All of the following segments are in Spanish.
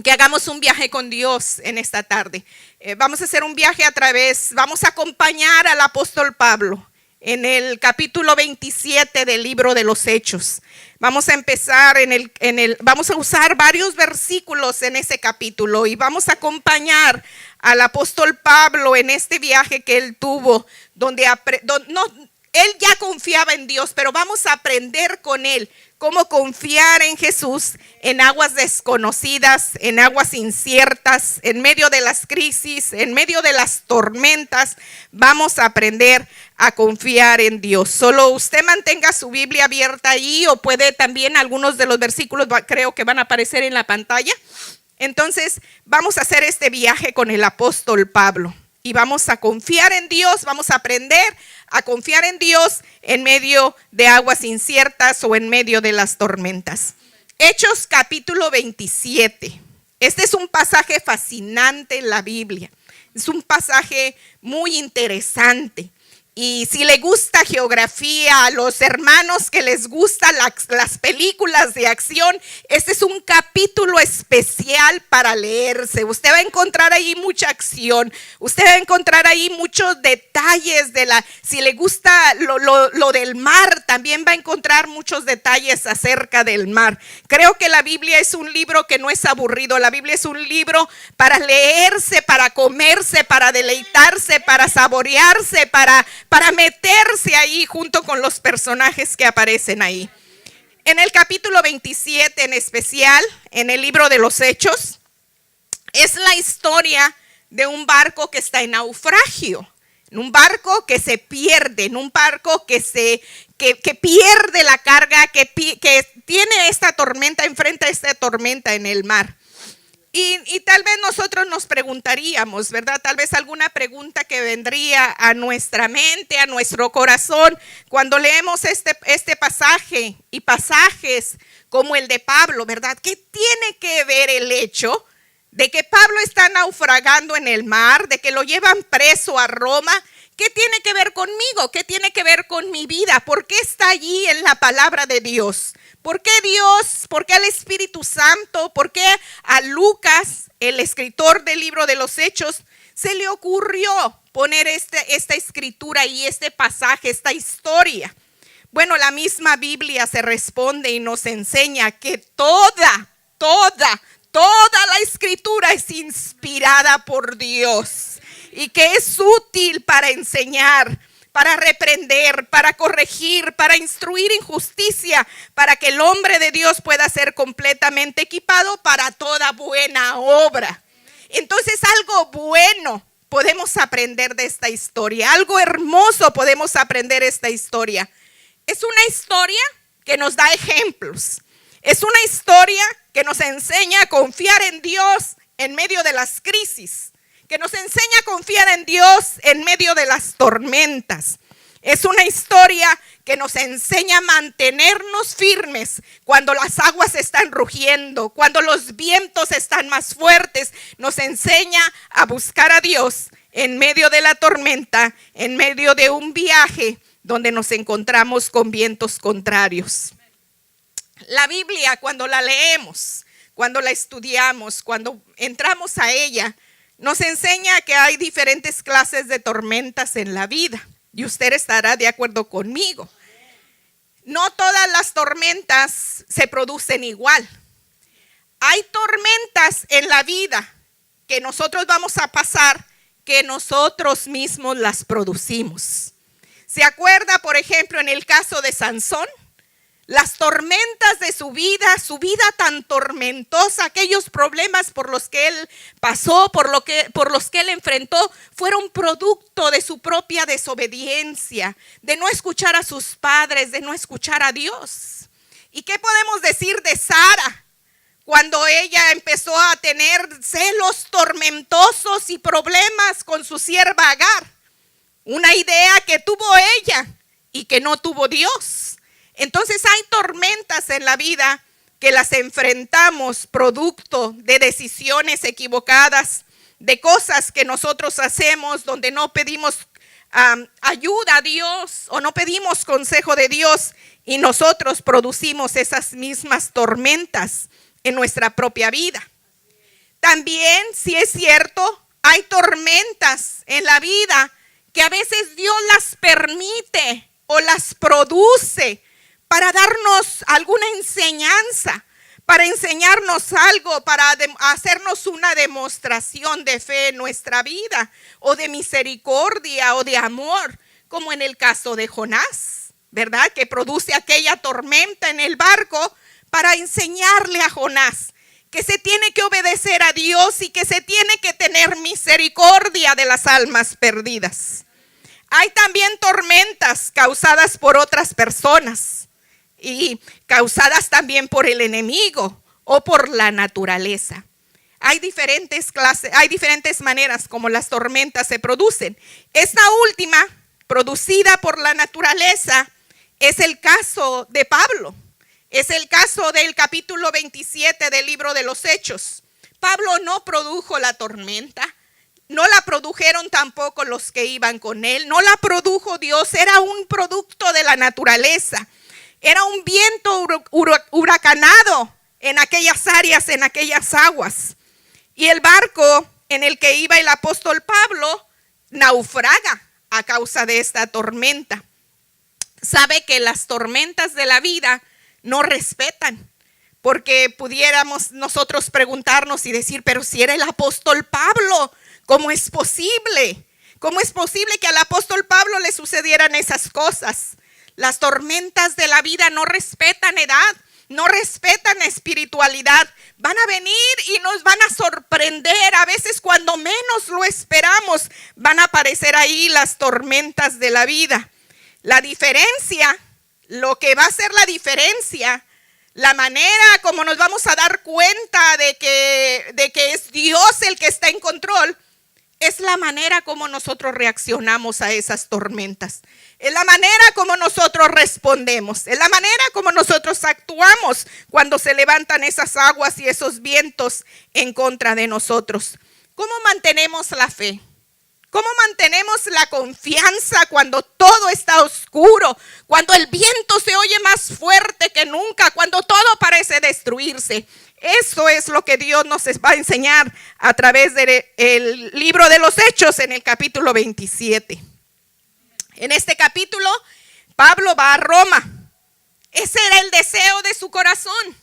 que hagamos un viaje con Dios en esta tarde. Vamos a hacer un viaje vamos a acompañar al apóstol Pablo en el capítulo 27 del libro de los Hechos. Vamos a empezar vamos a usar varios versículos en ese capítulo y vamos a acompañar al apóstol Pablo en este viaje que él tuvo, donde él ya confiaba en Dios, pero vamos a aprender con él cómo confiar en Jesús en aguas desconocidas, en aguas inciertas, en medio de las crisis, en medio de las tormentas. Vamos a aprender a confiar en Dios. Solo usted mantenga su Biblia abierta ahí, o puede también, algunos de los versículos creo que van a aparecer en la pantalla. Entonces vamos a hacer este viaje con el apóstol Pablo y vamos a confiar en Dios, vamos a aprender a confiar en Dios en medio de aguas inciertas o en medio de las tormentas. Hechos capítulo 27. Este es un pasaje fascinante en la Biblia. Es un pasaje muy interesante. Y si le gusta geografía, a los hermanos que les gustan las películas de acción, este es un capítulo especial para leerse. Usted va a encontrar ahí mucha acción. Usted va a encontrar ahí muchos detalles si le gusta lo del mar, también va a encontrar muchos detalles acerca del mar. Creo que la Biblia es un libro que no es aburrido. La Biblia es un libro para leerse, para comerse, para deleitarse, para saborearse, para meterse ahí junto con los personajes que aparecen ahí. En el capítulo 27 en especial, en el libro de los Hechos, es la historia de un barco que está en naufragio, en un barco que se pierde, en un barco que pierde la carga, que tiene esta tormenta, enfrenta esta tormenta en el mar. Y tal vez nosotros nos preguntaríamos, ¿verdad? Tal vez alguna pregunta que vendría a nuestra mente, a nuestro corazón, cuando leemos este pasaje y pasajes como el de Pablo, ¿verdad? ¿Qué tiene que ver el hecho de que Pablo está naufragando en el mar, de que lo llevan preso a Roma? ¿Qué tiene que ver conmigo? ¿Qué tiene que ver con mi vida? ¿Por qué está allí en la palabra de Dios? ¿Por qué Dios? ¿Por qué el Espíritu Santo? ¿Por qué a Lucas, el escritor del libro de los Hechos, se le ocurrió poner esta escritura y este pasaje, esta historia? Bueno, la misma Biblia se responde y nos enseña que toda la escritura es inspirada por Dios y que es útil para enseñar, para reprender, para corregir, para instruir en justicia, para que el hombre de Dios pueda ser completamente equipado para toda buena obra. Entonces, algo bueno podemos aprender de esta historia, algo hermoso podemos aprender de esta historia. Es una historia que nos da ejemplos, es una historia que nos enseña a confiar en Dios en medio de las crisis, que nos enseña a confiar en Dios en medio de las tormentas. Es una historia que nos enseña a mantenernos firmes cuando las aguas están rugiendo, cuando los vientos están más fuertes. Nos enseña a buscar a Dios en medio de la tormenta, en medio de un viaje donde nos encontramos con vientos contrarios. La Biblia, cuando la leemos, cuando la estudiamos, cuando entramos a ella, nos enseña que hay diferentes clases de tormentas en la vida. Y usted estará de acuerdo conmigo. No todas las tormentas se producen igual. Hay tormentas en la vida que nosotros vamos a pasar, que nosotros mismos las producimos. ¿Se acuerda, por ejemplo, en el caso de Sansón? Las tormentas de su vida tan tormentosa, aquellos problemas por los que él pasó, por los que él enfrentó, fueron producto de su propia desobediencia, de no escuchar a sus padres, de no escuchar a Dios. ¿Y qué podemos decir de Sara cuando ella empezó a tener celos tormentosos y problemas con su sierva Agar? Una idea que tuvo ella y que no tuvo Dios. Entonces hay tormentas en la vida que las enfrentamos producto de decisiones equivocadas, de cosas que nosotros hacemos donde no pedimos ayuda a Dios o no pedimos consejo de Dios, y nosotros producimos esas mismas tormentas en nuestra propia vida. También, si es cierto, hay tormentas en la vida que a veces Dios las permite o las produce para darnos alguna enseñanza, para enseñarnos algo, para hacernos una demostración de fe en nuestra vida, o de misericordia o de amor, como en el caso de Jonás, ¿verdad? Que produce aquella tormenta en el barco para enseñarle a Jonás que se tiene que obedecer a Dios y que se tiene que tener misericordia de las almas perdidas. Hay también tormentas causadas por otras personas y causadas también por el enemigo o por la naturaleza. Hay diferentes maneras como las tormentas se producen. Esta última, producida por la naturaleza, es el caso de Pablo. Es el caso del capítulo 27 del libro de los Hechos. Pablo no produjo la tormenta, no la produjeron tampoco los que iban con él, no la produjo Dios, era un producto de la naturaleza. Era un viento huracanado en aquellas áreas, en aquellas aguas. Y el barco en el que iba el apóstol Pablo naufraga a causa de esta tormenta. Sabe que las tormentas de la vida no respetan, porque pudiéramos nosotros preguntarnos y decir, pero si era el apóstol Pablo, ¿cómo es posible? ¿Cómo es posible que al apóstol Pablo le sucedieran esas cosas? Las tormentas de la vida no respetan edad, no respetan espiritualidad. Van a venir y nos van a sorprender. A veces cuando menos lo esperamos, van a aparecer ahí las tormentas de la vida. La diferencia, lo que va a ser la diferencia, la manera como nos vamos a dar cuenta de que es Dios el que está en control, es la manera como nosotros reaccionamos a esas tormentas. Es la manera como nosotros respondemos. Es la manera como nosotros actuamos cuando se levantan esas aguas y esos vientos en contra de nosotros. ¿Cómo mantenemos la fe? ¿Cómo mantenemos la confianza cuando todo está oscuro? Cuando el viento se oye más fuerte que nunca, cuando todo parece destruirse. Eso es lo que Dios nos va a enseñar a través del libro de los Hechos en el capítulo 27. En este capítulo, Pablo va a Roma. Ese era el deseo de su corazón,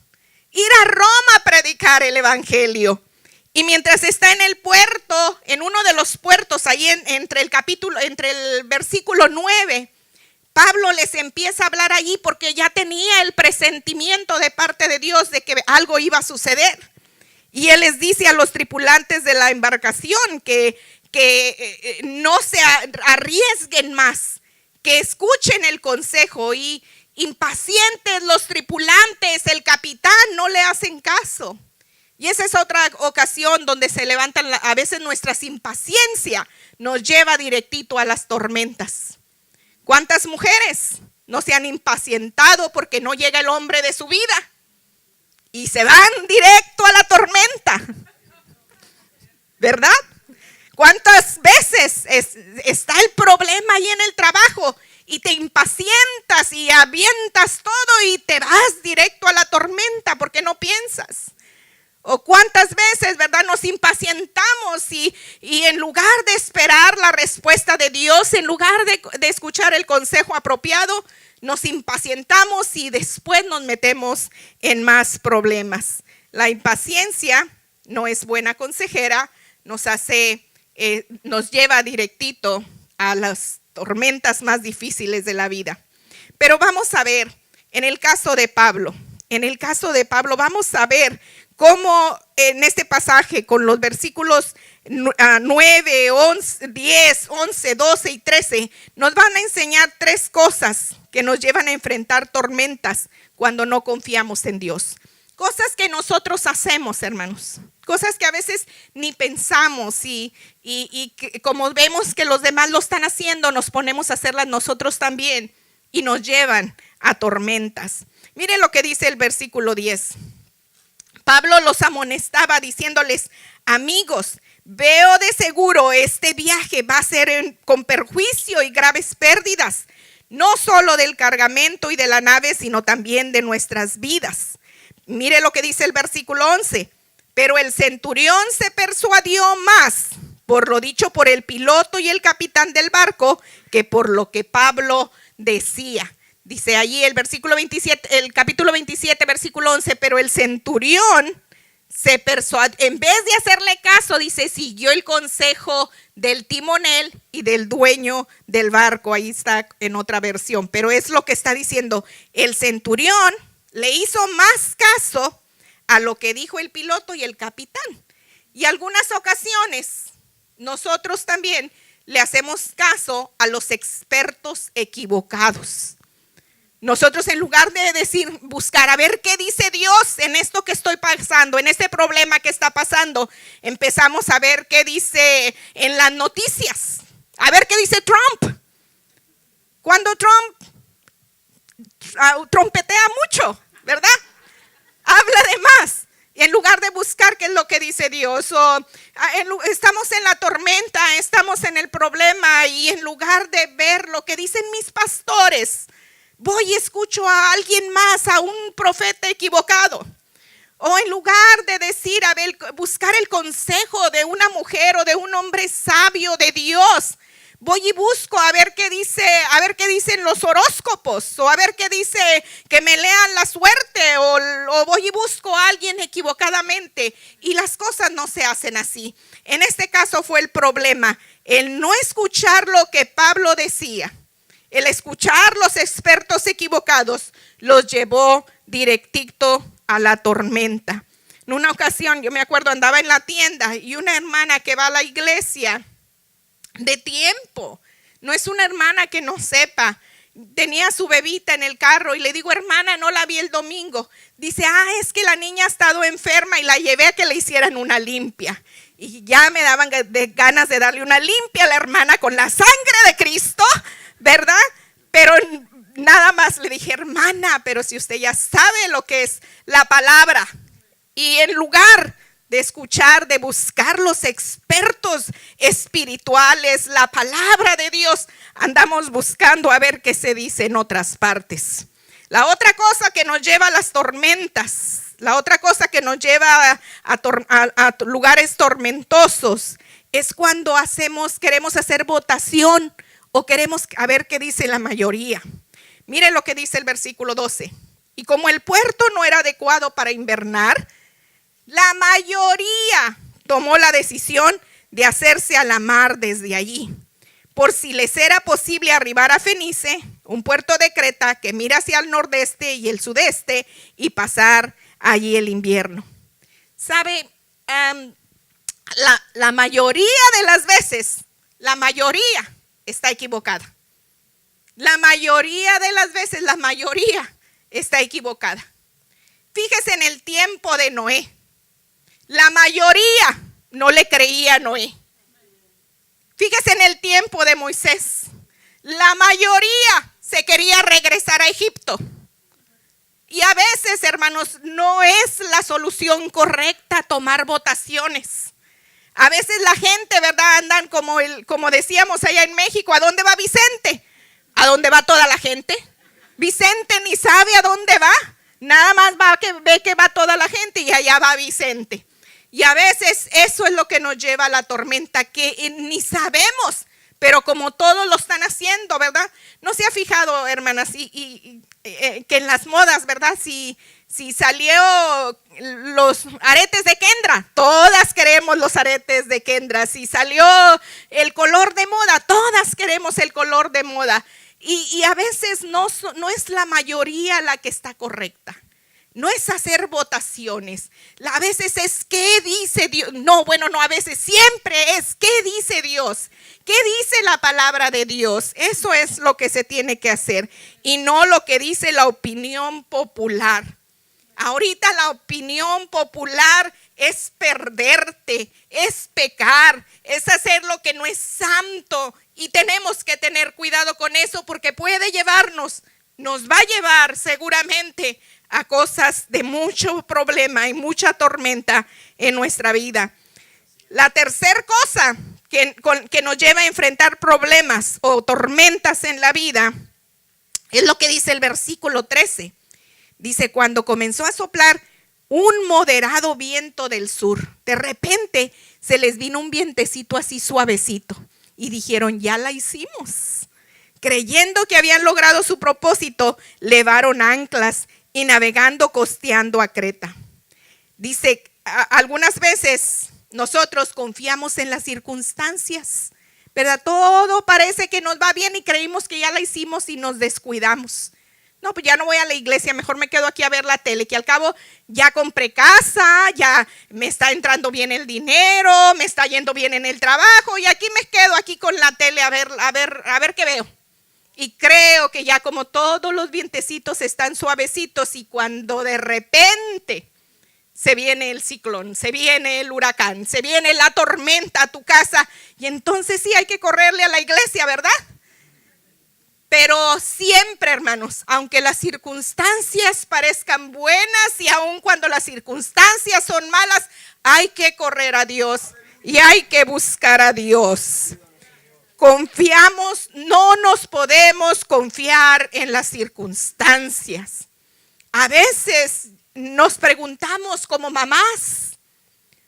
ir a Roma a predicar el evangelio. Y mientras está en el puerto, en uno de los puertos, ahí entre el versículo 9, Pablo les empieza a hablar allí porque ya tenía el presentimiento de parte de Dios de que algo iba a suceder. Y él les dice a los tripulantes de la embarcación que no se arriesguen más, que escuchen el consejo. Y impacientes los tripulantes, el capitán, no le hacen caso. Y esa es otra ocasión donde se levantan, a veces nuestra impaciencia nos lleva directito a las tormentas. ¿Cuántas mujeres no se han impacientado porque no llega el hombre de su vida? Y se van directo a la tormenta, ¿verdad? ¿Cuántas veces está el problema ahí en el trabajo y te impacientas y avientas todo y te vas directo a la tormenta porque no piensas? O cuántas veces, ¿verdad?, nos impacientamos y en lugar de esperar la respuesta de Dios, en lugar de escuchar el consejo apropiado, nos impacientamos y después nos metemos en más problemas. La impaciencia no es buena consejera, nos lleva directito a las tormentas más difíciles de la vida. Pero vamos a ver, en el caso de Pablo vamos a ver cómo en este pasaje con los versículos 9, 11, 10, 11, 12 y 13 nos van a enseñar tres cosas que nos llevan a enfrentar tormentas cuando no confiamos en Dios. Cosas que nosotros hacemos, hermanos, cosas que a veces ni pensamos y que como vemos que los demás lo están haciendo, nos ponemos a hacerlas nosotros también y nos llevan a tormentas. Miren lo que dice el versículo 10. Pablo los amonestaba diciéndoles: amigos, veo de seguro este viaje va a ser con perjuicio y graves pérdidas, no solo del cargamento y de la nave, sino también de nuestras vidas. Mire lo que dice el versículo 11. Pero el centurión se persuadió más por lo dicho por el piloto y el capitán del barco que por lo que Pablo decía. Dice allí el versículo 27, el capítulo 27, versículo 11, pero el centurión se persuadió, en vez de hacerle caso, dice, siguió el consejo del timonel y del dueño del barco. Ahí está en otra versión, pero es lo que está diciendo. El centurión le hizo más caso a lo que dijo el piloto y el capitán. Y algunas ocasiones nosotros también le hacemos caso a los expertos equivocados. Nosotros, en lugar de decir, buscar a ver qué dice Dios en esto que estoy pasando, en este problema que está pasando, empezamos a ver qué dice en las noticias, a ver qué dice Trump. Cuando Trump trompetea mucho, ¿verdad? Habla de más. En lugar de buscar qué es lo que dice Dios, estamos en la tormenta, estamos en el problema, y en lugar de ver lo que dicen mis pastores, voy y escucho a alguien más, a un profeta equivocado. O en lugar de decir, a ver, buscar el consejo de una mujer o de un hombre sabio de Dios, voy y busco a ver qué dice, a ver qué dicen los horóscopos, o a ver qué dice que me lean la suerte, o voy y busco a alguien equivocadamente, y las cosas no se hacen así. En este caso fue el problema, el no escuchar lo que Pablo decía, el escuchar los expertos equivocados los llevó directito a la tormenta. En una ocasión, yo me acuerdo, andaba en la tienda y una hermana que va a la iglesia de tiempo, no es una hermana que no sepa, tenía su bebita en el carro y le digo, hermana, no la vi el domingo. Dice, es que la niña ha estado enferma y la llevé a que le hicieran una limpia. Y ya me daban ganas de darle una limpia a la hermana con la sangre de Cristo, ¿verdad? Pero nada más le dije, hermana, pero si usted ya sabe lo que es la palabra, y en lugar de escuchar, de buscar los expertos espirituales, la palabra de Dios, andamos buscando a ver qué se dice en otras partes. La otra cosa que nos lleva a las tormentas, la otra cosa que nos lleva a lugares tormentosos, es cuando queremos hacer votación o queremos a ver qué dice la mayoría. Mire lo que dice el versículo 12. Y como el puerto no era adecuado para invernar, la mayoría tomó la decisión de hacerse a la mar desde allí, por si les era posible arribar a Fenice, un puerto de Creta que mira hacia el nordeste y el sudeste, y pasar allí el invierno. ¿Sabe? La mayoría de las veces, la mayoría está equivocada. La mayoría de las veces, la mayoría está equivocada. Fíjese en el tiempo de Noé. La mayoría no le creía a Noé. Fíjese en el tiempo de Moisés. La mayoría se quería regresar a Egipto. Y a veces, hermanos, no es la solución correcta tomar votaciones. A veces la gente, ¿verdad? Andan como decíamos allá en México, ¿a dónde va Vicente? ¿A dónde va toda la gente? Vicente ni sabe a dónde va. Nada más ve que va toda la gente y allá va Vicente. Y a veces eso es lo que nos lleva a la tormenta, que ni sabemos, pero como todos lo están haciendo, ¿verdad? ¿No se ha fijado, hermanas, que en las modas, ¿verdad? Si salió los aretes de Kendra, todas queremos los aretes de Kendra. Si salió el color de moda, todas queremos el color de moda. Y a veces no es la mayoría la que está correcta. No es hacer votaciones. A veces es ¿qué dice Dios? No, a veces siempre es ¿qué dice Dios? ¿Qué dice la palabra de Dios? Eso es lo que se tiene que hacer y no lo que dice la opinión popular. Ahorita la opinión popular es perderte, es pecar, es hacer lo que no es santo, y tenemos que tener cuidado con eso porque nos va a llevar seguramente a cosas de mucho problema y mucha tormenta en nuestra vida. La tercera cosa que nos lleva a enfrentar problemas o tormentas en la vida es lo que dice el versículo 13. Dice, cuando comenzó a soplar un moderado viento del sur. De repente se les vino un vientecito así suavecito y dijeron, ya la hicimos. Creyendo que habían logrado su propósito, levaron anclas y navegando costeando a Creta. Dice, algunas veces nosotros confiamos en las circunstancias, ¿verdad? Todo parece que nos va bien y creímos que ya la hicimos y nos descuidamos. No, pues ya no voy a la iglesia, mejor me quedo aquí a ver la tele, que al cabo ya compré casa, ya me está entrando bien el dinero, me está yendo bien en el trabajo y aquí me quedo aquí con la tele a ver qué veo. Y creo que ya como todos los vientecitos están suavecitos y cuando de repente se viene el ciclón, se viene el huracán, se viene la tormenta a tu casa y entonces sí hay que correrle a la iglesia, ¿verdad? Pero siempre, hermanos, aunque las circunstancias parezcan buenas y aun cuando las circunstancias son malas, hay que correr a Dios y hay que buscar a Dios. Confiamos, no nos podemos confiar en las circunstancias. A veces nos preguntamos como mamás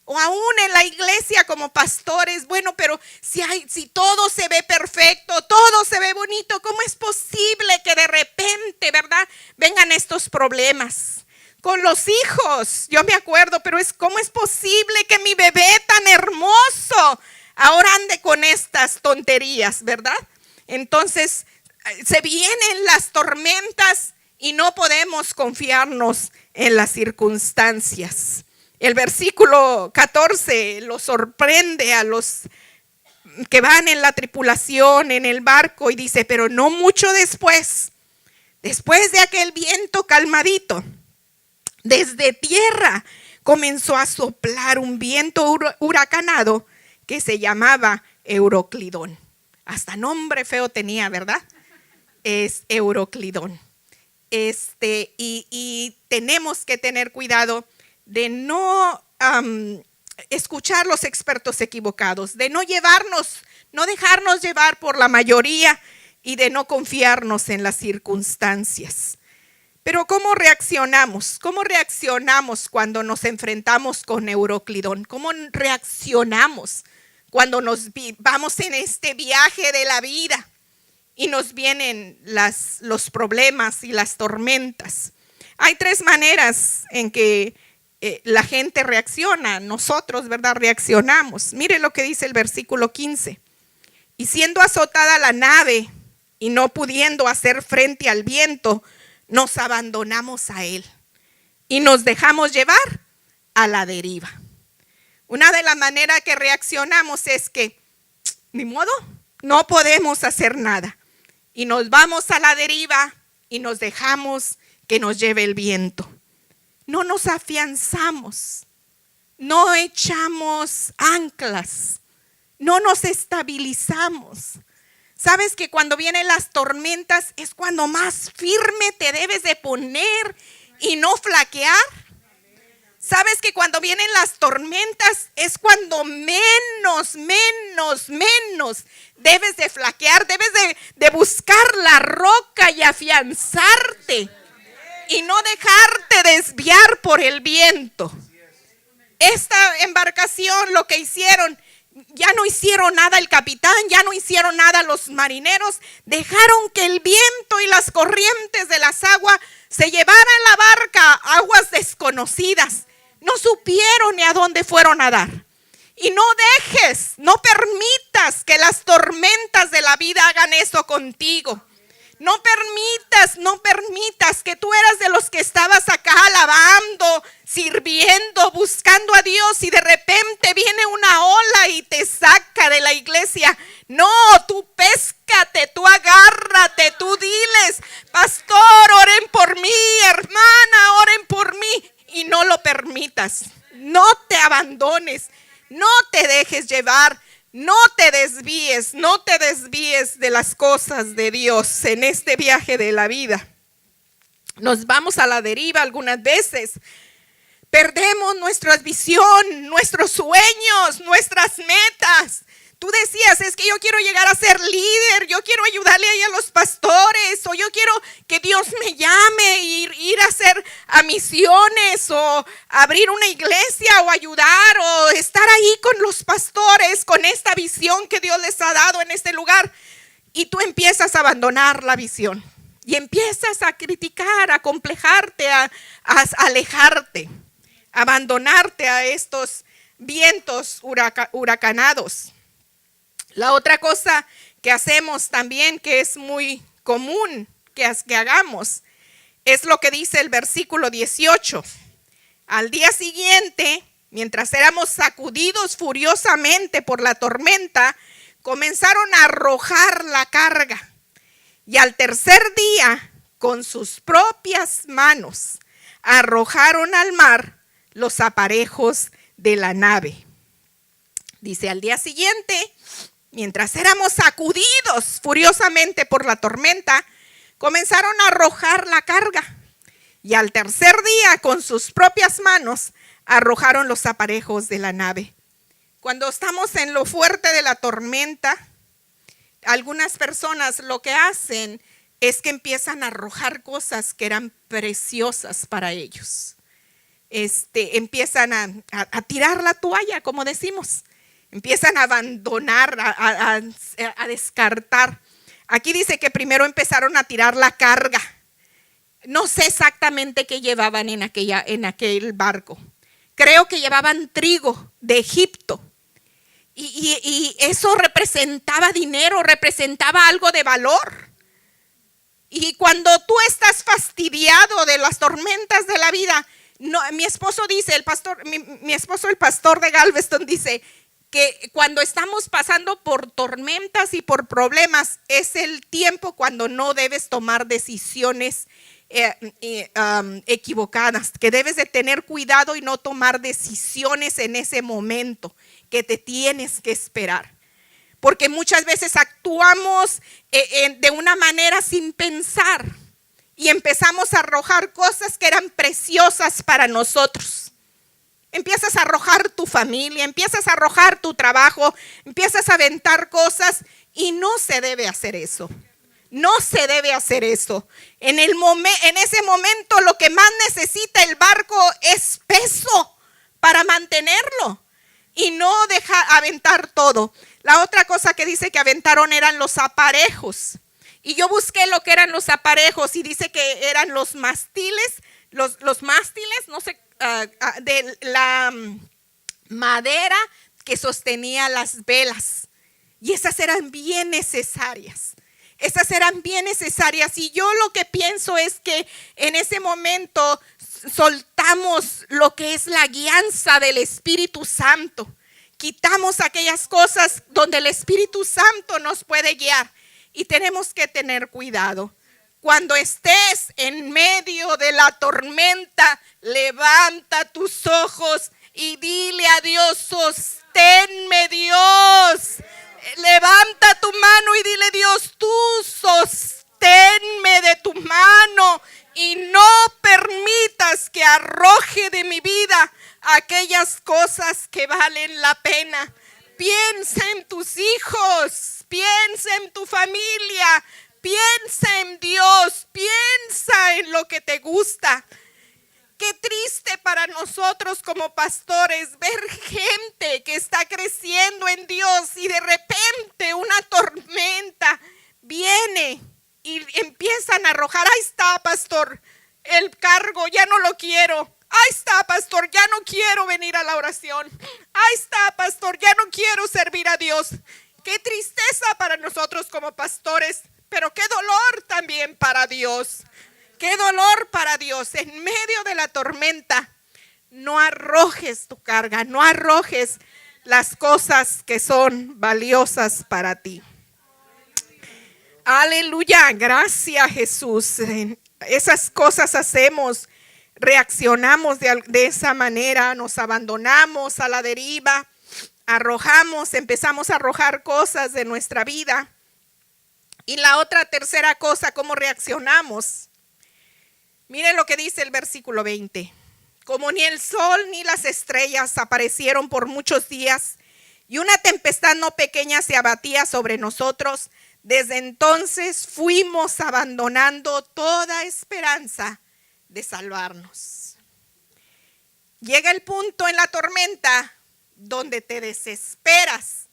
o aún en la iglesia como pastores, bueno, pero si todo se ve perfecto, todo se ve bonito, ¿cómo es posible que de repente, verdad, vengan estos problemas? Con los hijos, yo me acuerdo, pero ¿cómo es posible que mi bebé tan hermoso ahora ande con estas tonterías, verdad? Entonces, se vienen las tormentas y no podemos confiarnos en las circunstancias. El versículo 14 lo sorprende a los que van en la tripulación, en el barco, y dice, pero no mucho después de aquel viento calmadito, desde tierra comenzó a soplar un viento huracanado que se llamaba Euroclidón. Hasta nombre feo tenía, ¿verdad? Es Euroclidón. Y tenemos que tener cuidado de no escuchar los expertos equivocados, de no dejarnos llevar por la mayoría y de no confiarnos en las circunstancias. Pero ¿cómo reaccionamos? ¿Cómo reaccionamos cuando nos enfrentamos con Euroclidón? ¿Cómo reaccionamos cuando vamos en este viaje de la vida y nos vienen los problemas y las tormentas? Hay tres maneras en que la gente reacciona, nosotros, ¿verdad? Reaccionamos. Mire lo que dice el versículo 15. Y siendo azotada la nave y no pudiendo hacer frente al viento, nos abandonamos a él y nos dejamos llevar a la deriva. Una de las maneras que reaccionamos es que, ni modo, no podemos hacer nada. Y nos vamos a la deriva y nos dejamos que nos lleve el viento. No nos afianzamos, no echamos anclas, no nos estabilizamos. ¿Sabes que cuando vienen las tormentas es cuando más firme te debes de poner y no flaquear? ¿Sabes que cuando vienen las tormentas es cuando menos debes de flaquear? Debes de buscar la roca y afianzarte y no dejarte desviar por el viento. Esta embarcación, lo que hicieron, ya no hicieron nada el capitán, ya no hicieron nada los marineros, dejaron que el viento y las corrientes de las aguas se llevaran la barca a aguas desconocidas. No supieron ni a dónde fueron a dar. Y no permitas que las tormentas de la vida hagan eso contigo. No permitas que tú eras de los que estabas acá alabando, sirviendo, buscando a Dios y de repente viene una ola y te saca de la iglesia. No, tú péscate, tú agárrate, tú diles, pastor, oren por mí, hermana, oren por mí. Y no lo permitas, no te abandones, no te dejes llevar. No te desvíes de las cosas de Dios en este viaje de la vida. Nos vamos a la deriva algunas veces. Perdemos nuestra visión, nuestros sueños, nuestras metas. Tú decías, es que yo quiero llegar a ser líder, yo quiero ayudarle ahí a los pastores, o yo quiero que Dios me llame, ir a hacer a misiones, o abrir una iglesia, o ayudar, o estar ahí con los pastores, con esta visión que Dios les ha dado en este lugar. Y tú empiezas a abandonar la visión, y empiezas a criticar, a complejarte, a alejarte, a abandonarte a estos vientos huracanados. La otra cosa que hacemos también, que es muy común que hagamos, es lo que dice el versículo 18. Al día siguiente, mientras éramos sacudidos furiosamente por la tormenta, comenzaron a arrojar la carga. Y al tercer día, con sus propias manos, arrojaron al mar los aparejos de la nave. Dice, al día siguiente, mientras éramos sacudidos furiosamente por la tormenta, comenzaron a arrojar la carga. Y al tercer día, con sus propias manos, arrojaron los aparejos de la nave. Cuando estamos en lo fuerte de la tormenta, algunas personas lo que hacen es que empiezan a arrojar cosas que eran preciosas para ellos. Empiezan a tirar la toalla, como decimos. Empiezan a abandonar, a descartar. Aquí dice que primero empezaron a tirar la carga. No sé exactamente qué llevaban en aquel barco. Creo que llevaban trigo de Egipto. Y eso representaba dinero, representaba algo de valor. Y cuando tú estás fastidiado de las tormentas de la vida, no, mi esposo dice, el pastor de Galveston dice que cuando estamos pasando por tormentas y por problemas, es el tiempo cuando no debes tomar decisiones equivocadas, que debes de tener cuidado y no tomar decisiones en ese momento, que te tienes que esperar. Porque muchas veces actuamos de una manera sin pensar y empezamos a arrojar cosas que eran preciosas para nosotros. Empiezas a arrojar tu familia, empiezas a arrojar tu trabajo, empiezas a aventar cosas y no se debe hacer eso. No se debe hacer eso. En ese momento lo que más necesita el barco es peso para mantenerlo y no aventar todo. La otra cosa que dice que aventaron eran los aparejos. Y yo busqué lo que eran los aparejos y dice que eran los mástiles, los mástiles, no sé, de la madera que sostenía las velas. Y esas eran bien necesarias. Esas eran bien necesarias. Y yo lo que pienso es que en ese momento soltamos lo que es la guianza del Espíritu Santo. Quitamos aquellas cosas donde el Espíritu Santo nos puede guiar. Y tenemos que tener cuidado. Cuando estés en medio de la tormenta, levanta tus ojos y dile a Dios, sosténme Dios. Levanta tu mano y dile, Dios, tú sosténme de tu mano y no permitas que arroje de mi vida aquellas cosas que valen la pena. Piensa en tus hijos, piensa en tu familia, piensa en Dios, piensa en lo que te gusta. Qué triste para nosotros como pastores ver gente que está creciendo en Dios y de repente una tormenta viene y empiezan a arrojar. Ahí está, pastor, el cargo, ya no lo quiero. Ahí está, pastor, ya no quiero venir a la oración. Ahí está, pastor, ya no quiero servir a Dios. Qué tristeza para nosotros como pastores, pero qué dolor también para Dios. Qué dolor para Dios. En medio de la tormenta, no arrojes tu carga, no arrojes las cosas que son valiosas para ti. Aleluya, gracias Jesús. Esas cosas hacemos, reaccionamos de esa manera, nos abandonamos a la deriva, empezamos a arrojar cosas de nuestra vida. Y la tercera cosa, ¿cómo reaccionamos? Mire lo que dice el versículo 20. Como ni el sol ni las estrellas aparecieron por muchos días, y una tempestad no pequeña se abatía sobre nosotros. Desde entonces fuimos abandonando toda esperanza de salvarnos. Llega el punto en la tormenta donde te desesperas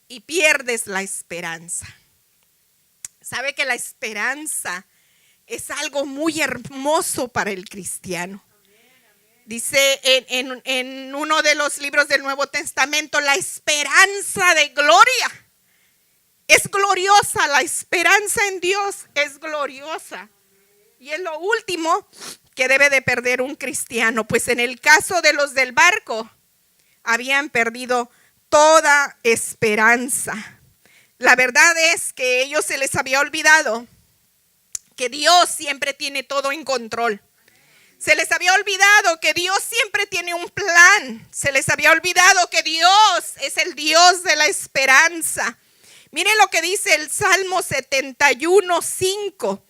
y pierdes la esperanza. Sabe que la esperanza es algo muy hermoso para el cristiano. Dice en uno de los libros del Nuevo Testamento, la esperanza de gloria. Es gloriosa, la esperanza en Dios es gloriosa. Y es lo último que debe de perder un cristiano, pues en el caso de los del barco, habían perdido toda esperanza. La verdad es que a ellos se les había olvidado que Dios siempre tiene todo en control. Se les había olvidado que Dios siempre tiene un plan. Se les había olvidado que Dios es el Dios de la esperanza. Miren lo que dice el Salmo 71:5.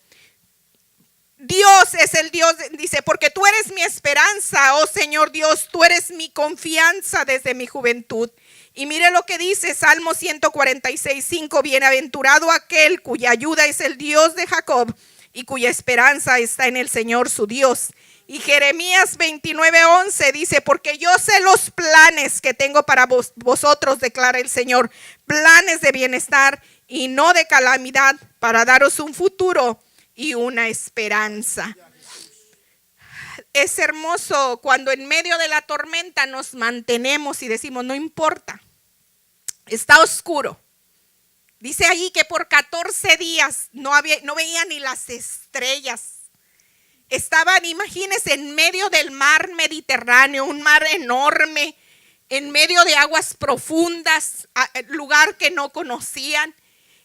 Dios es el Dios, dice, porque tú eres mi esperanza, oh Señor Dios, tú eres mi confianza desde mi juventud. Y mire lo que dice Salmo 146:5, bienaventurado aquel cuya ayuda es el Dios de Jacob y cuya esperanza está en el Señor su Dios. Y Jeremías 29:11 dice, porque yo sé los planes que tengo para vosotros, declara el Señor, planes de bienestar y no de calamidad, para daros un futuro y una esperanza. Es hermoso cuando en medio de la tormenta nos mantenemos y decimos, no importa, está oscuro. Dice ahí que por 14 días no veía ni las estrellas. Estaban, imagínense, en medio del mar Mediterráneo, un mar enorme, en medio de aguas profundas, lugar que no conocían,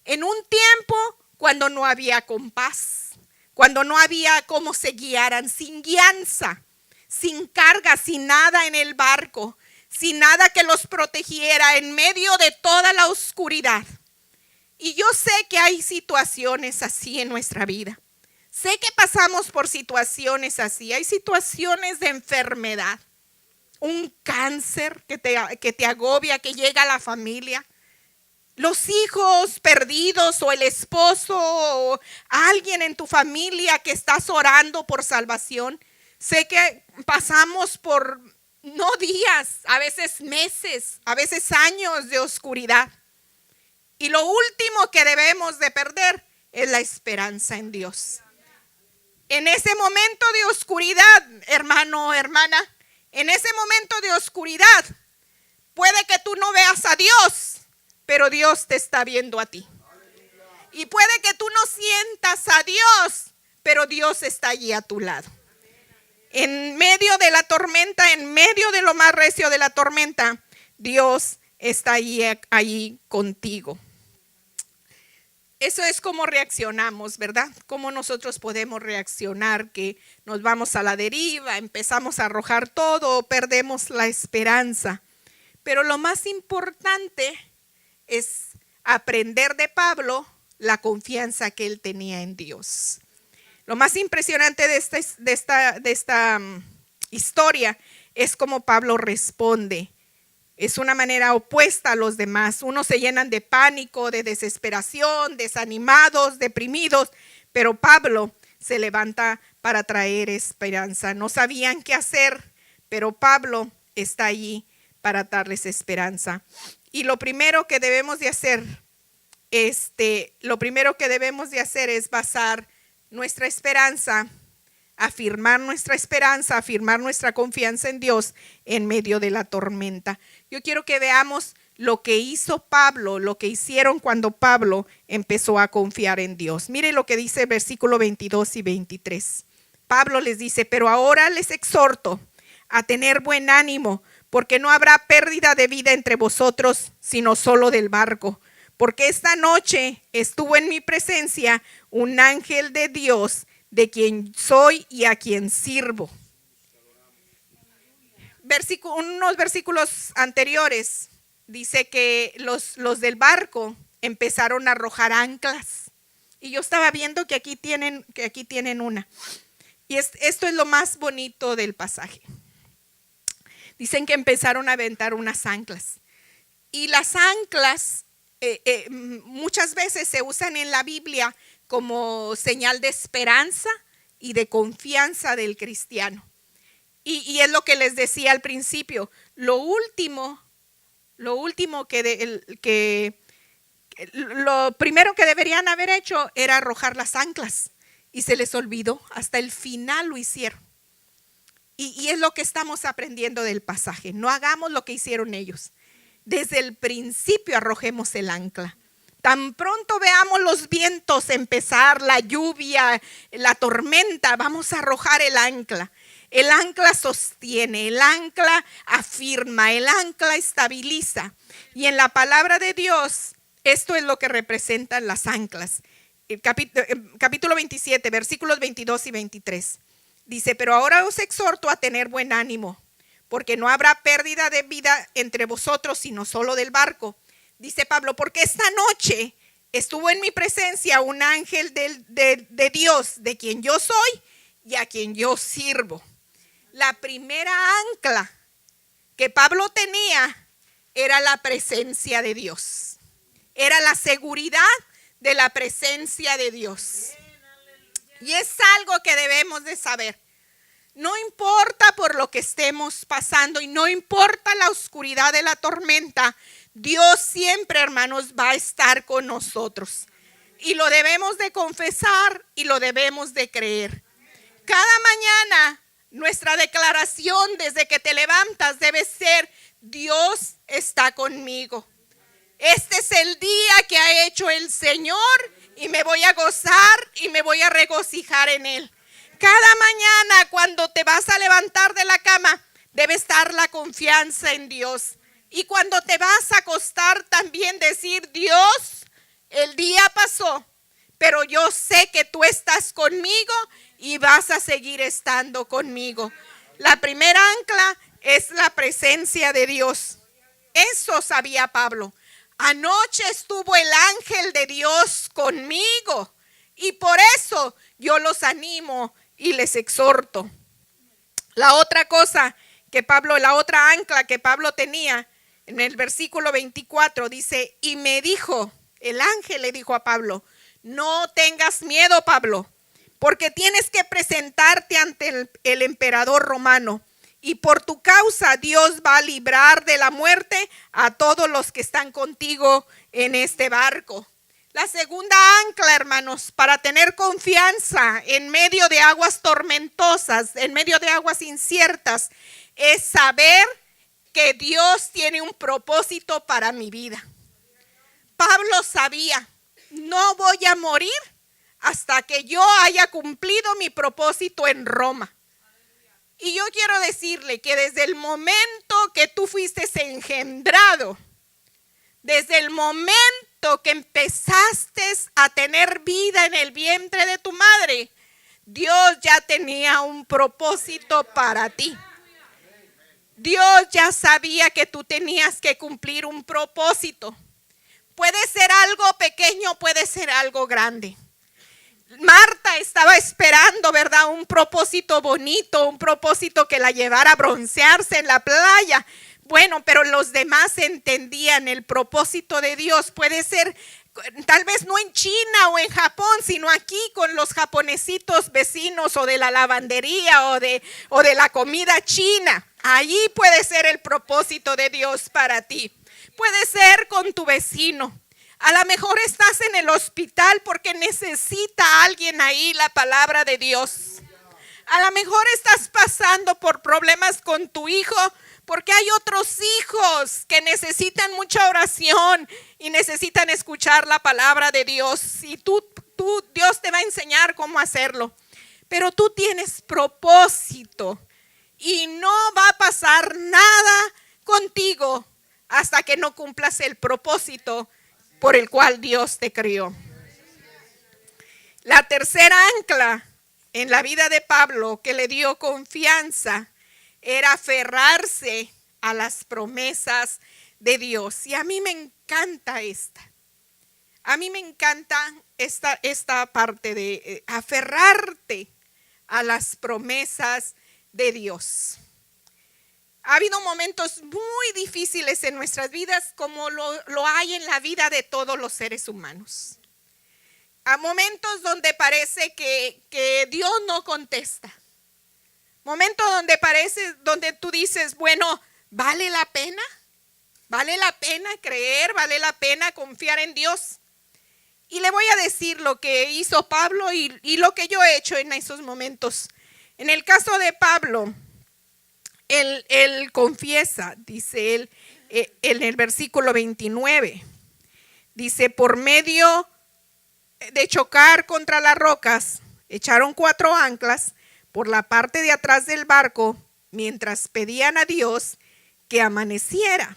en un tiempo cuando no había compás, cuando no había cómo se guiaran, sin guianza, sin carga, sin nada en el barco, sin nada que los protegiera, en medio de toda la oscuridad. Y yo sé que hay situaciones así en nuestra vida. Sé que pasamos por situaciones así. Hay situaciones de enfermedad, un cáncer que te agobia, que llega a la familia, los hijos perdidos o el esposo o alguien en tu familia que estás orando por salvación. Sé que pasamos por no días, a veces meses, a veces años de oscuridad. Y lo último que debemos de perder es la esperanza en Dios. En ese momento de oscuridad, hermano, hermana, en ese momento de oscuridad, puede que tú no veas a Dios, pero Dios te está viendo a ti. Y puede que tú no sientas a Dios, pero Dios está allí a tu lado. En medio de la tormenta, en medio de lo más recio de la tormenta, Dios está allí contigo. Eso es como reaccionamos, ¿verdad? Cómo nosotros podemos reaccionar, que nos vamos a la deriva, empezamos a arrojar todo, perdemos la esperanza. Pero lo más importante es aprender de Pablo la confianza que él tenía en Dios. Lo más impresionante de esta historia es cómo Pablo responde. Es una manera opuesta a los demás. Unos se llenan de pánico, de desesperación, desanimados, deprimidos, pero Pablo se levanta para traer esperanza. No sabían qué hacer, pero Pablo está allí para darles esperanza. Y lo primero que debemos de hacer, es basar nuestra esperanza, afirmar nuestra esperanza, afirmar nuestra confianza en Dios en medio de la tormenta. Yo quiero que veamos lo que hizo Pablo, lo que hicieron cuando Pablo empezó a confiar en Dios. Mire lo que dice el versículo 22 y 23. Pablo les dice, pero ahora les exhorto a tener buen ánimo, porque no habrá pérdida de vida entre vosotros, sino solo del barco. Porque esta noche estuvo en mi presencia un ángel de Dios, de quien soy y a quien sirvo. Unos versículos anteriores dice que los del barco empezaron a arrojar anclas. Y yo estaba viendo que aquí tienen una. Y esto es lo más bonito del pasaje. Dicen que empezaron a aventar unas anclas. Y las anclas muchas veces se usan en la Biblia como señal de esperanza y de confianza del cristiano. Y es lo que les decía al principio, lo primero que deberían haber hecho era arrojar las anclas y se les olvidó, hasta el final lo hicieron. Y es lo que estamos aprendiendo del pasaje, no hagamos lo que hicieron ellos. Desde el principio arrojemos el ancla. Tan pronto veamos los vientos empezar, la lluvia, la tormenta, vamos a arrojar el ancla. El ancla sostiene, el ancla afirma, el ancla estabiliza. Y en la palabra de Dios, esto es lo que representan las anclas. El capítulo 27, versículos 22 y 23. Dice, pero ahora os exhorto a tener buen ánimo, porque no habrá pérdida de vida entre vosotros, sino solo del barco. Dice Pablo, porque esta noche estuvo en mi presencia un ángel de Dios, de quien yo soy y a quien yo sirvo. La primera ancla que Pablo tenía era la presencia de Dios. Era la seguridad de la presencia de Dios. Y es algo que debemos de saber. No importa por lo que estemos pasando y no importa la oscuridad de la tormenta, Dios siempre, hermanos, va a estar con nosotros. Y lo debemos de confesar y lo debemos de creer. Cada mañana nuestra declaración desde que te levantas debe ser, Dios está conmigo. Este es el día que ha hecho el Señor y me voy a gozar y me voy a regocijar en Él. Cada mañana cuando te vas a levantar de la cama, debe estar la confianza en Dios. Y cuando te vas a acostar también decir, Dios, el día pasó, pero yo sé que tú estás conmigo y vas a seguir estando conmigo. La primera ancla es la presencia de Dios. Eso sabía Pablo. Anoche estuvo el ángel de Dios conmigo y por eso yo los animo y les exhorto. La otra ancla que Pablo tenía en el versículo 24 dice, y me dijo, el ángel le dijo a Pablo, no tengas miedo, Pablo, porque tienes que presentarte ante el emperador romano. Y por tu causa Dios va a librar de la muerte a todos los que están contigo en este barco. La segunda ancla, hermanos, para tener confianza en medio de aguas tormentosas, en medio de aguas inciertas, es saber que Dios tiene un propósito para mi vida. Pablo sabía, no voy a morir hasta que yo haya cumplido mi propósito en Roma. Y yo quiero decirle que desde el momento que tú fuiste engendrado, desde el momento que empezaste a tener vida en el vientre de tu madre, Dios ya tenía un propósito para ti. Dios ya sabía que tú tenías que cumplir un propósito. Puede ser algo pequeño, puede ser algo grande. Marta estaba esperando, ¿verdad? Un propósito bonito, un propósito que la llevara a broncearse en la playa. Bueno, pero los demás entendían el propósito de Dios. Puede ser tal vez no en China o en Japón, sino aquí con los japonesitos vecinos o de la lavandería o de la comida china. Allí puede ser el propósito de Dios para ti. Puede ser con tu vecino. A lo mejor estás en el hospital porque necesita alguien ahí la palabra de Dios. A lo mejor estás pasando por problemas con tu hijo porque hay otros hijos que necesitan mucha oración y necesitan escuchar la palabra de Dios. Y Dios te va a enseñar cómo hacerlo. Pero tú tienes propósito y no va a pasar nada contigo hasta que no cumplas el propósito por el cual Dios te crió. La tercera ancla en la vida de Pablo que le dio confianza era aferrarse a las promesas de Dios. Y a mí me encanta esta. A mí me encanta esta parte de aferrarte a las promesas de Dios. Ha habido momentos muy difíciles en nuestras vidas, como lo hay en la vida de todos los seres humanos. A momentos donde parece que Dios no contesta. Momentos donde tú dices, bueno, ¿vale la pena? ¿Vale la pena creer? ¿Vale la pena confiar en Dios? Y le voy a decir lo que hizo Pablo y lo que yo he hecho en esos momentos. En el caso de Pablo, él confiesa, dice él en el versículo 29, dice, por medio de chocar contra las rocas, echaron 4 anclas por la parte de atrás del barco, mientras pedían a Dios que amaneciera.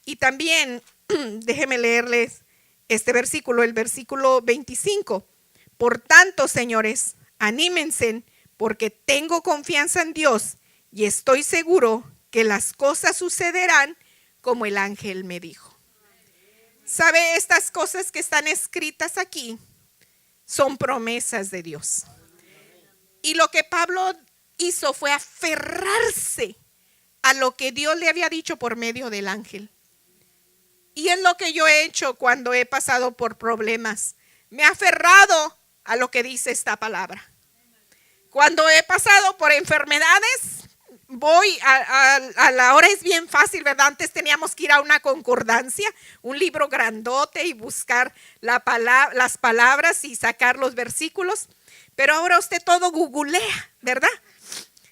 Y también, déjenme leerles este versículo, el versículo 25. Por tanto, señores, anímense, porque tengo confianza en Dios y estoy seguro que las cosas sucederán como el ángel me dijo. ¿Sabe? Estas cosas que están escritas aquí son promesas de Dios. Y lo que Pablo hizo fue aferrarse a lo que Dios le había dicho por medio del ángel. Y es lo que yo he hecho cuando he pasado por problemas. Me he aferrado a lo que dice esta palabra. Cuando he pasado por enfermedades, voy a la hora es bien fácil, ¿verdad? Antes teníamos que ir a una concordancia, un libro grandote y buscar las palabras y sacar los versículos. Pero ahora usted todo googlea, ¿verdad?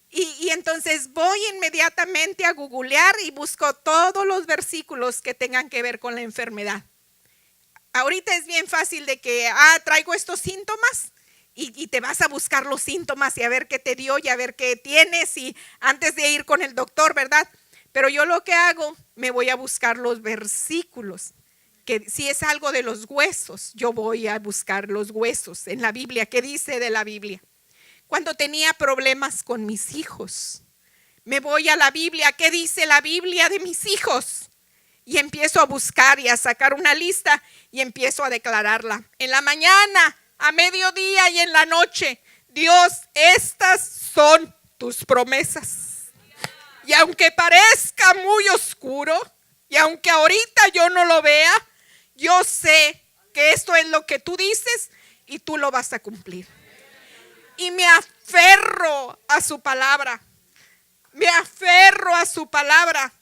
Y entonces voy inmediatamente a googlear y busco todos los versículos que tengan que ver con la enfermedad. Ahorita es bien fácil de que, traigo estos síntomas y te vas a buscar los síntomas y a ver qué te dio y a ver qué tienes y antes de ir con el doctor, ¿verdad? Pero yo lo que hago, me voy a buscar los versículos. Que si es algo de los huesos, yo voy a buscar los huesos en la Biblia. ¿Qué dice de la Biblia? Cuando tenía problemas con mis hijos, me voy a la Biblia. ¿Qué dice la Biblia de mis hijos? Y empiezo a buscar y a sacar una lista y empiezo a declararla. En la mañana, a mediodía y en la noche. Dios, estas son tus promesas. Y aunque parezca muy oscuro, y aunque ahorita yo no lo vea, yo sé que esto es lo que tú dices y tú lo vas a cumplir. Y me aferro a su palabra. Me aferro a su palabra.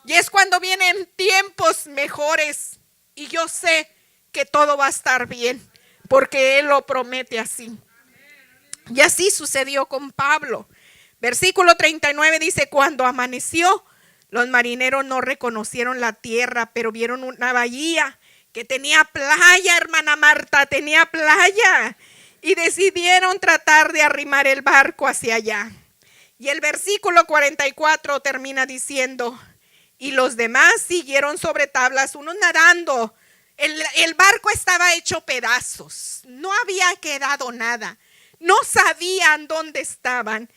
Y es cuando vienen tiempos mejores. Y yo sé que todo va a estar bien. Porque Él lo promete así. Y así sucedió con Pablo. Versículo 39 dice, cuando amaneció, los marineros no reconocieron la tierra, pero vieron una bahía que tenía playa, hermana Marta, tenía playa. Y decidieron tratar de arrimar el barco hacia allá. Y el versículo 44 termina diciendo, y los demás siguieron sobre tablas, unos nadando. El barco estaba hecho pedazos, no había quedado nada. No sabían dónde estaban.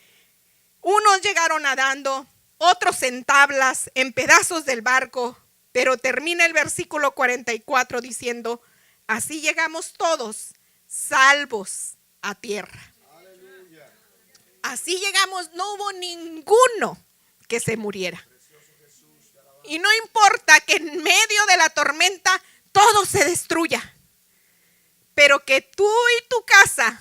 Unos llegaron nadando, otros en tablas, en pedazos del barco. Pero termina el versículo 44 diciendo, así llegamos todos salvos a tierra. Aleluya. Así llegamos, no hubo ninguno que se muriera. Y no importa que en medio de la tormenta todo se destruya, pero que tú y tu casa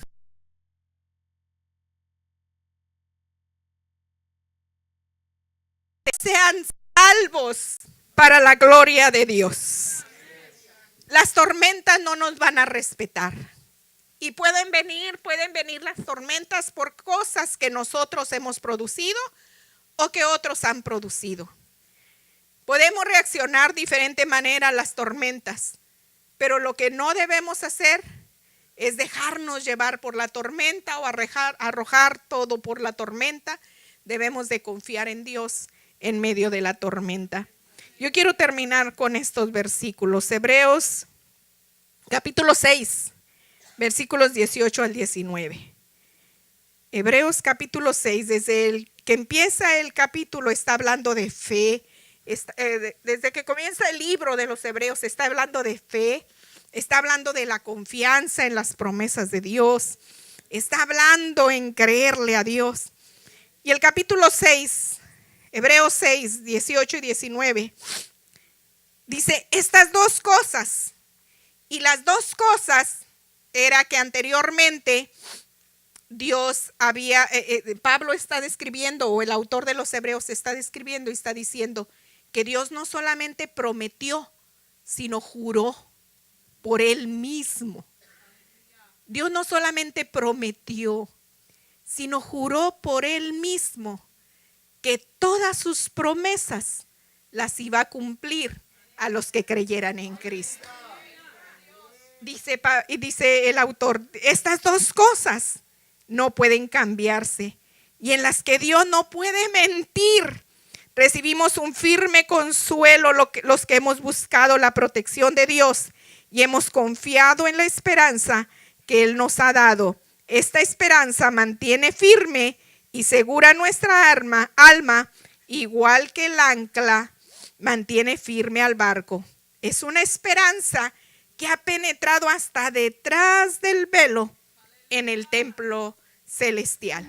sean salvos para la gloria de Dios. Las tormentas no nos van a respetar. Y pueden venir las tormentas por cosas que nosotros hemos producido o que otros han producido. Podemos reaccionar de diferente manera a las tormentas, pero lo que no debemos hacer es dejarnos llevar por la tormenta o arrojar todo por la tormenta. Debemos de confiar en Dios en medio de la tormenta. Yo quiero terminar con estos versículos. Hebreos capítulo 6. Versículos 18 al 19. Hebreos capítulo 6, desde el que empieza el capítulo está hablando de fe. Desde que comienza el libro de los Hebreos está hablando de fe. Está hablando de la confianza en las promesas de Dios. Está hablando en creerle a Dios. Y el capítulo 6 Hebreos 6, 18 y 19. Dice, estas dos cosas, y las dos cosas era que anteriormente Dios había, Pablo está describiendo, o el autor de los Hebreos está describiendo y está diciendo que Dios no solamente prometió, sino juró por él mismo. Dios no solamente prometió, sino juró por él mismo que todas sus promesas las iba a cumplir a los que creyeran en Cristo. Dice el autor, estas dos cosas no pueden cambiarse y en las que Dios no puede mentir. Recibimos un firme consuelo los que hemos buscado la protección de Dios y hemos confiado en la esperanza que Él nos ha dado. Esta esperanza mantiene firme y segura nuestra alma, igual que el ancla mantiene firme al barco. Es una esperanza que ha penetrado hasta detrás del velo en el templo celestial.